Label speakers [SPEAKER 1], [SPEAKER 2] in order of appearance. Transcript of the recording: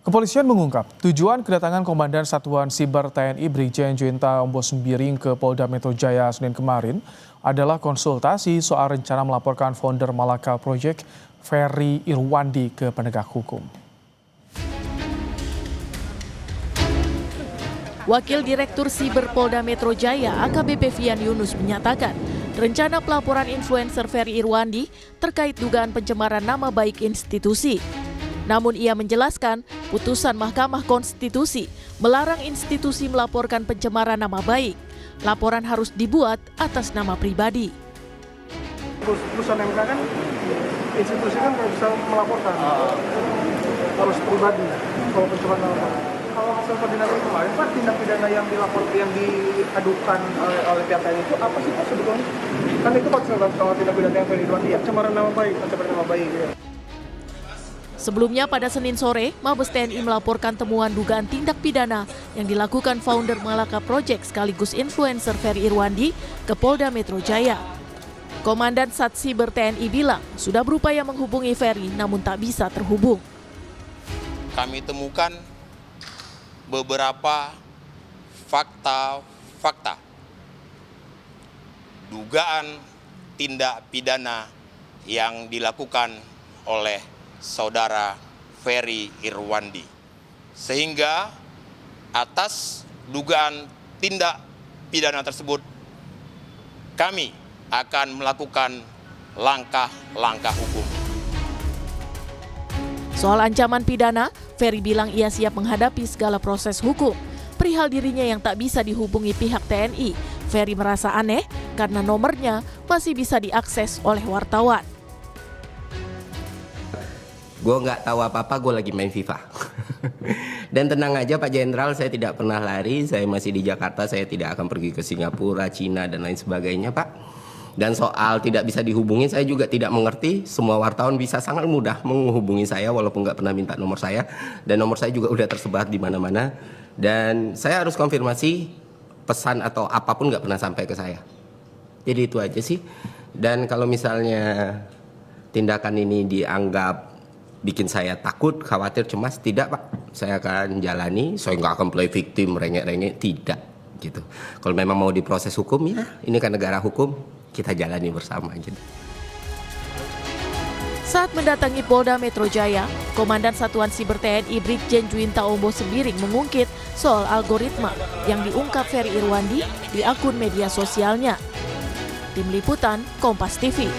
[SPEAKER 1] Kepolisian mengungkap tujuan kedatangan Komandan Satuan Siber TNI Brigjen Juwinta Ombo Sembiring ke Polda Metro Jaya Senin kemarin adalah konsultasi soal rencana melaporkan founder Malaka Project Ferry Irwandi ke penegak hukum.
[SPEAKER 2] Wakil Direktur Siber Polda Metro Jaya AKBP Fian Yunus menyatakan, rencana pelaporan influencer Ferry Irwandi terkait dugaan pencemaran nama baik institusi. Namun ia menjelaskan, putusan Mahkamah Konstitusi melarang institusi melaporkan pencemaran nama baik. Laporan harus dibuat atas nama pribadi.
[SPEAKER 3] Putusan MK kan, institusi kan nggak bisa melaporkan, harus pribadi kalau pencemaran nama baik. Kalau hasil pertindakan kemarin, Pak, tindak pidana yang diadukan oleh pihak lain itu apa sih Pak sebetulnya? Kan itu Pak, kalau tindak pidana yang Irwandi ya, pencemaran nama baik, ya.
[SPEAKER 2] Sebelumnya pada Senin sore, Mabes TNI melaporkan temuan dugaan tindak pidana yang dilakukan founder Malaka Project sekaligus influencer Ferry Irwandi ke Polda Metro Jaya. Komandan Satsiber TNI bilang sudah berupaya menghubungi Ferry namun tak bisa terhubung.
[SPEAKER 4] Kami temukan beberapa fakta dugaan tindak pidana yang dilakukan oleh Saudara Ferry Irwandi, sehingga atas dugaan tindak pidana tersebut kami akan melakukan langkah-langkah hukum.
[SPEAKER 2] Soal ancaman pidana, Ferry bilang ia siap menghadapi segala proses hukum. Perihal dirinya yang tak bisa dihubungi pihak TNI, Ferry merasa aneh karena nomornya masih bisa diakses oleh wartawan.
[SPEAKER 5] Gue nggak tahu apa-apa, gue lagi main FIFA. Dan tenang aja Pak Jenderal, saya tidak pernah lari, saya masih di Jakarta, saya tidak akan pergi ke Singapura, Cina, dan lain sebagainya Pak. Dan soal tidak bisa dihubungi, saya juga tidak mengerti. Semua wartawan bisa sangat mudah menghubungi saya walaupun nggak pernah minta nomor saya. Dan nomor saya juga udah tersebar di mana-mana. Dan saya harus konfirmasi pesan atau apapun nggak pernah sampai ke saya. Jadi itu aja sih. Dan kalau misalnya tindakan ini dianggap bikin saya takut, khawatir, cemas, tidak Pak. Saya akan jalani, saya nggak akan play victim, rengek-rengek, tidak gitu. Kalau memang mau diproses hukum ya, ini kan negara hukum, kita jalani bersama gitu.
[SPEAKER 2] Saat mendatangi Polda Metro Jaya, Komandan Satuan Siber TNI Brigjen Juwinta Ombo Sembiring mengungkit soal algoritma yang diungkap Ferry Irwandi di akun media sosialnya. Tim Liputan, Kompas TV.